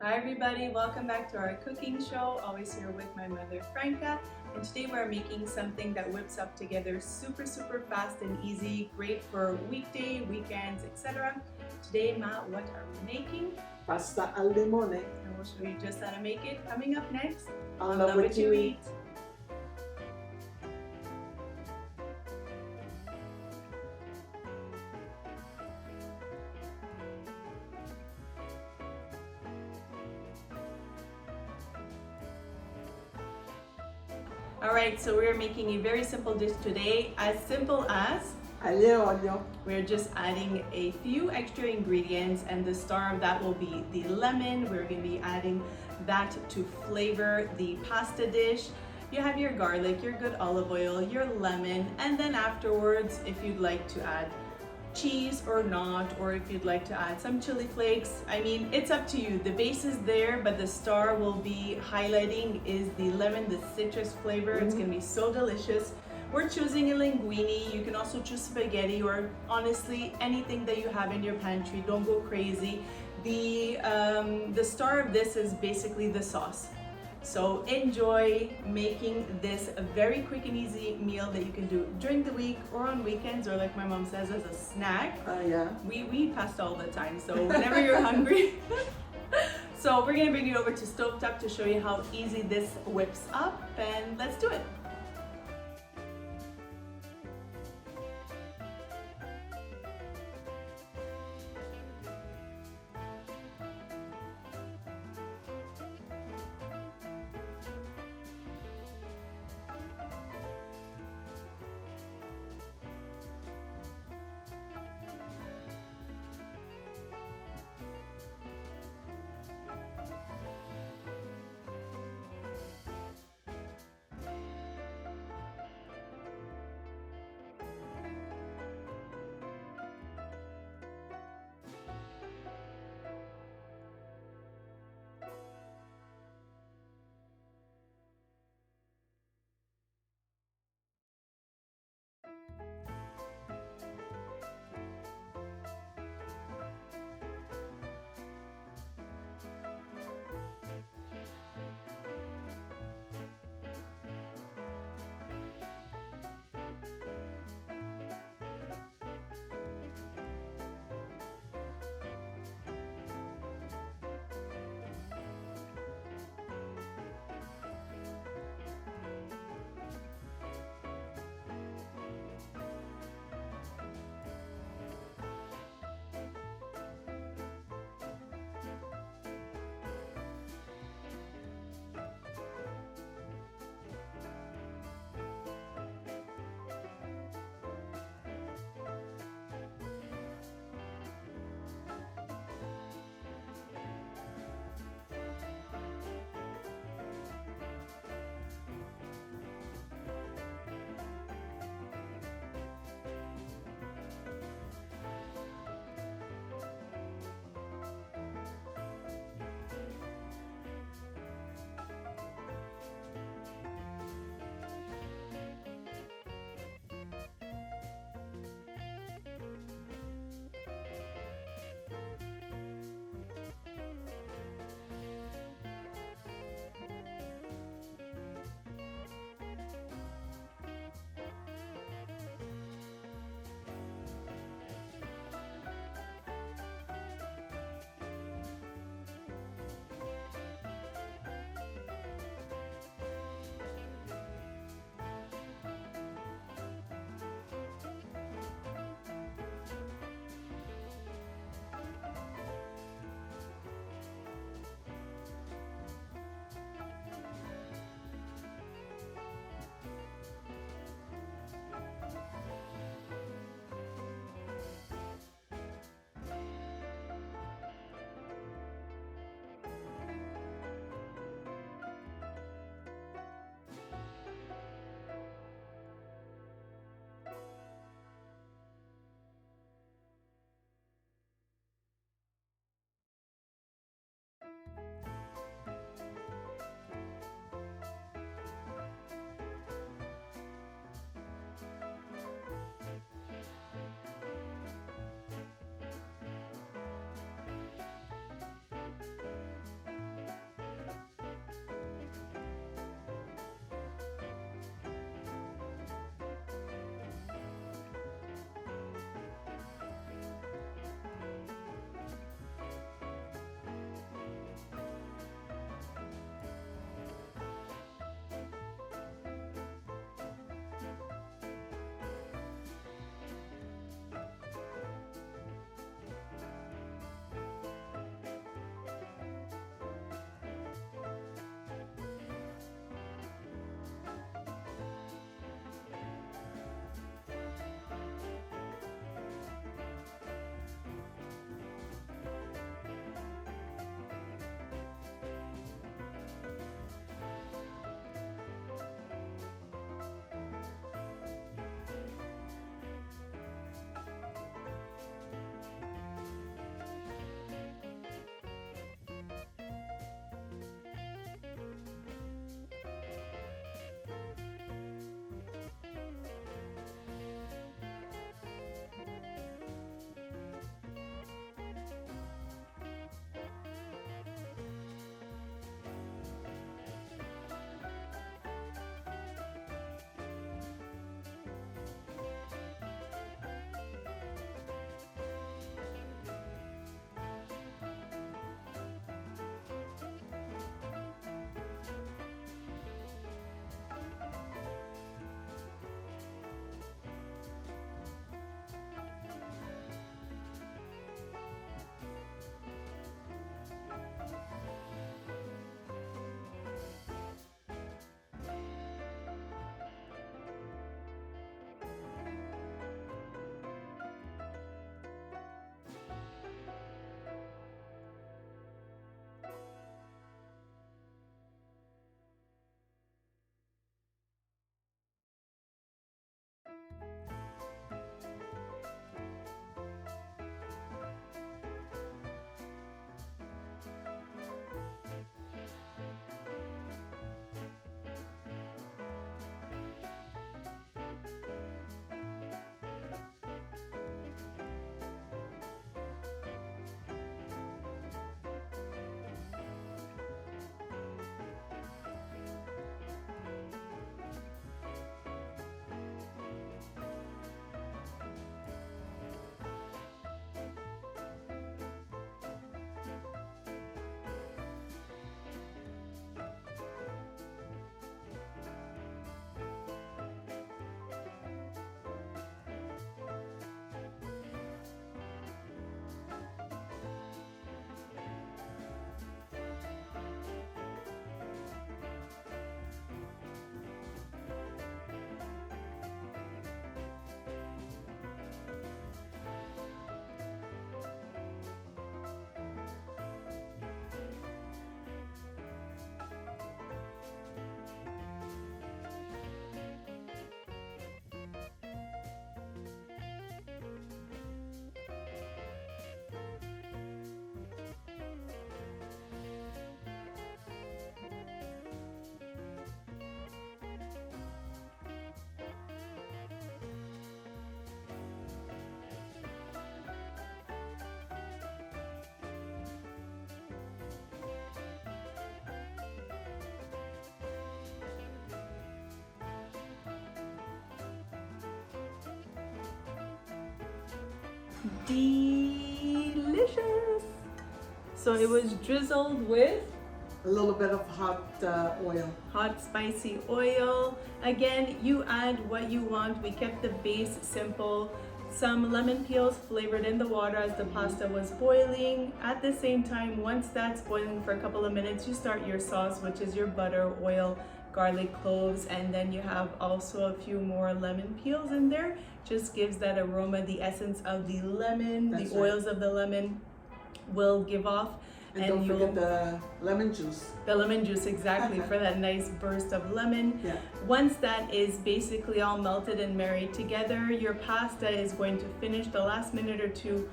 Hi everybody, welcome back to our cooking show. Always here with my mother Franca, and today we're making something that whips up together super fast and easy, great for weekday, weekends, etc. Today, Ma, what are we making? Pasta al limone. And we'll show you just how to make it coming up next On Love What You Eat. Alright, so we're making a very simple dish today, as simple as Aglio olio. we're just adding a few extra ingredients, and the star of that will be the lemon. We're going to be adding that to flavor the pasta dish. You have your garlic, your good olive oil, your lemon, and then afterwards, if you'd like to add cheese or not, or if you'd like to add some chili flakes, I mean, it's up to you. The base is there, but the star will be highlighting is the lemon, the citrus flavor. It's gonna be so delicious. We're choosing a linguine. You can also choose spaghetti, or honestly anything that you have in your pantry. Don't go crazy. The star of this is basically the sauce. So enjoy making this a very quick and easy meal that you can do during the week or on weekends, or like my mom says, as a snack. Yeah. We eat pasta all the time, so whenever you're hungry. So we're gonna bring you over to stovetop to show you how easy this whips up, and let's do it. delicious. So it was drizzled with A little bit of hot oil. hot spicy oil. Again, you add what you want. We kept the base simple. Some lemon peels flavored in the water as the pasta was boiling. At the same time, once that's boiling for a couple of minutes, you start your sauce, which is your butter, oil, garlic, cloves, and then you have also a few more lemon peels in there. Just gives that aroma, the essence of the lemon, That's the right. oils of the lemon will give off. And don't forget the lemon juice. The lemon juice, exactly, for that nice burst of lemon. Yeah. Once that is basically all melted and married together, your pasta is going to finish the last minute or two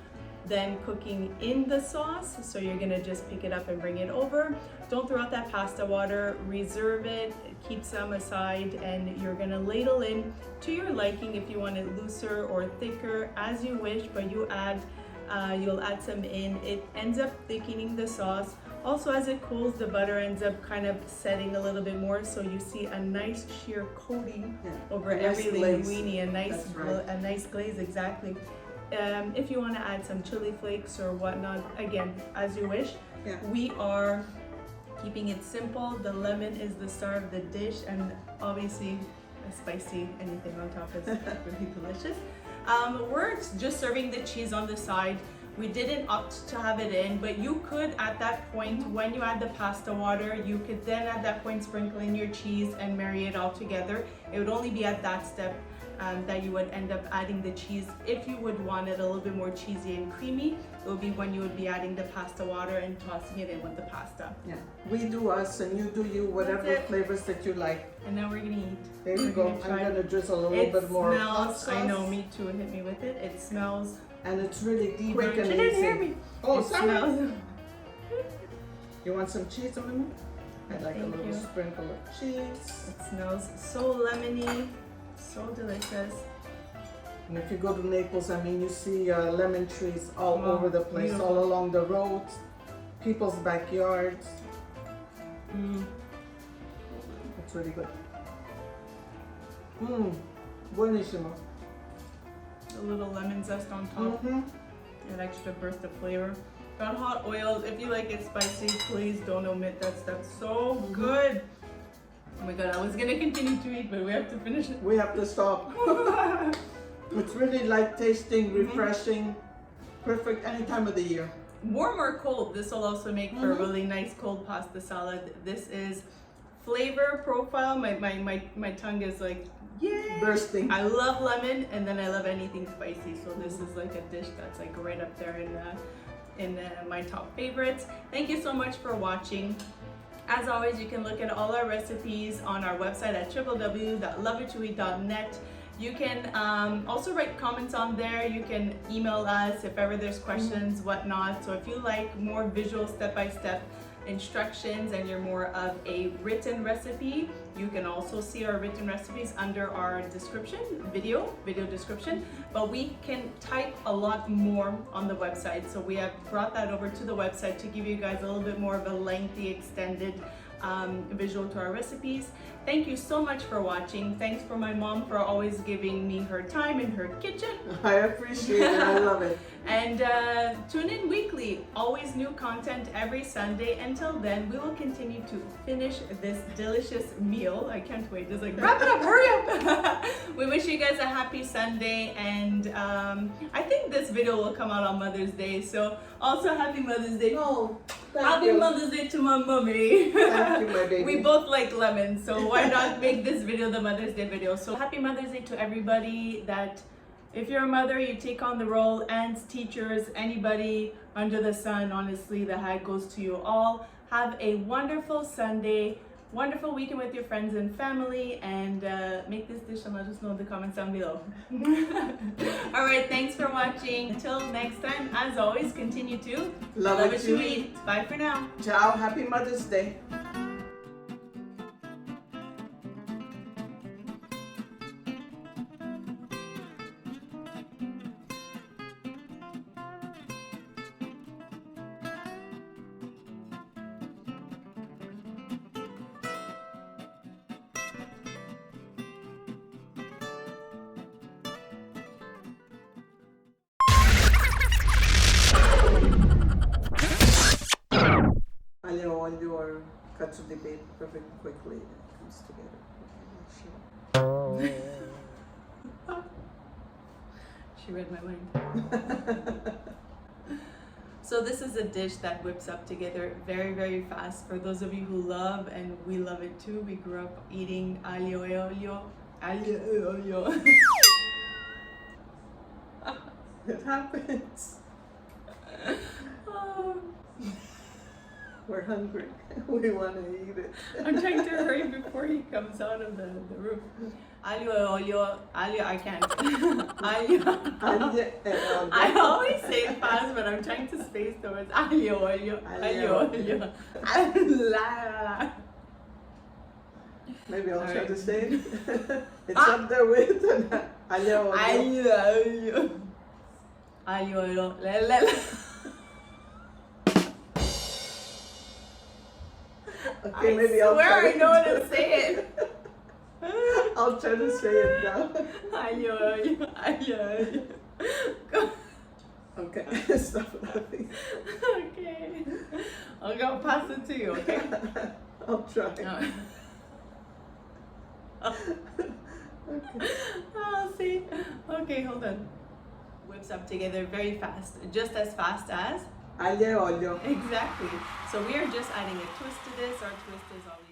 then cooking in the sauce. So you're gonna just pick it up and bring it over. Don't throw out that pasta water, reserve it, keep some aside, and you're gonna ladle in to your liking if you want it looser or thicker as you wish, but you'll add some in. It ends up thickening the sauce. Also, as it cools, the butter ends up kind of setting a little bit more, so you see a nice sheer coating over every linguine, a nice glaze, exactly. If you want to add some chili flakes or whatnot, again, as you wish. Yeah. We are keeping it simple. The lemon is the star of the dish, and obviously a spicy anything on top is really delicious. We're just serving the cheese on the side. We didn't opt to have it in, but you could at that point, when you add the pasta water, you could then at that point sprinkle in your cheese and marry it all together. It would only be at that step that you would end up adding the cheese. If you would want it a little bit more cheesy and creamy, it would be when you would be adding the pasta water and tossing it in with the pasta. Yeah. We do us and you do you, whatever flavors that you like. And now we're gonna eat. There you go. I'm gonna drizzle a little bit more hot sauce. I know, me too. Hit me with it. It smells. And it's really Divine. quick and She didn't hear easy. me. Oh, It sorry. smells. You want some cheese on it? I'd like a Thank little you. sprinkle of cheese. It smells so lemony, so delicious. And if you go to Naples, I mean, you see lemon trees all Oh, over the place, beautiful. all along the roads, people's backyards. It's really good. Buonissimo. A little lemon zest on top, Mm-hmm. an extra burst of flavor. Got hot oils. If you like it spicy, please don't omit that stuff. So good. Oh my god, I was gonna continue to eat, but we have to finish it. We have to stop. It's really light tasting, refreshing, perfect any time of the year. Warm or cold, this will also make for a really nice cold pasta salad. This is flavor profile. My tongue is like, yay! Bursting. I love lemon, and then I love anything spicy. So this is like a dish that's like right up there in my top favorites. Thank you so much for watching. As always, you can look at all our recipes on our website at www.loveitoeat.net. You can also write comments on there. You can email us if ever there's questions, whatnot. So if you like more visual step-by-step instructions and you're more of a written recipe, you can also see our written recipes under our description, video description, but we can type a lot more on the website. So we have brought that over to the website to give you guys a little bit more of a lengthy, extended visual to our recipes. Thank you so much for watching. Thanks for my mom for always giving me her time in her kitchen. I appreciate it. I love it. And tune in weekly. Always new content every Sunday. Until then, we will continue to finish this delicious meal. I can't wait. Just like, wrap it up, hurry up. We wish you guys a happy Sunday. And I think this video will come out on Mother's Day. So also happy Mother's Day. Oh, Happy Mother's Day to my mommy. Thank you, my baby. We both like lemons, so why not make this video the Mother's Day video? So happy Mother's Day to everybody. That if you're a mother, you take on the role. Aunts, teachers, anybody under the sun, honestly, the hat goes to you all. Have a wonderful Sunday, wonderful weekend with your friends and family, and make this dish and let us know in the comments down below. All right, thanks for watching. Until next time, as always, continue to Love love it what you you eat. eat. Bye for now. Ciao. Happy Mother's Day. olio or katsu di pepe perfect quickly. It comes together. She read my mind. So this is a dish that whips up together very, very fast. For those of you who love, and we love it too, we grew up eating aglio e olio. Aglio e olio. It happens. We're hungry. We want to eat it. I'm trying to hurry before he comes out of the roof. Aglio e olio. Aglio, I can't. Aglio. I always say it fast, but I'm trying to space towards aglio olio. Aglio olio. Maybe I'll try Alright. to say it. It's up there with aglio olio. Aglio olio. Aglio olio. Okay, I maybe I'll swear try I know how to say it. I'll try to say it now. Aglio olio. Aglio olio. Go. Okay, stop laughing. Okay. I'll pass it to you, okay? I'll try. Okay. Oh, see? Okay, hold on. Whips up together very fast, just as fast as? Aglio olio. Exactly. So we are just adding a twist to this. Our twist is always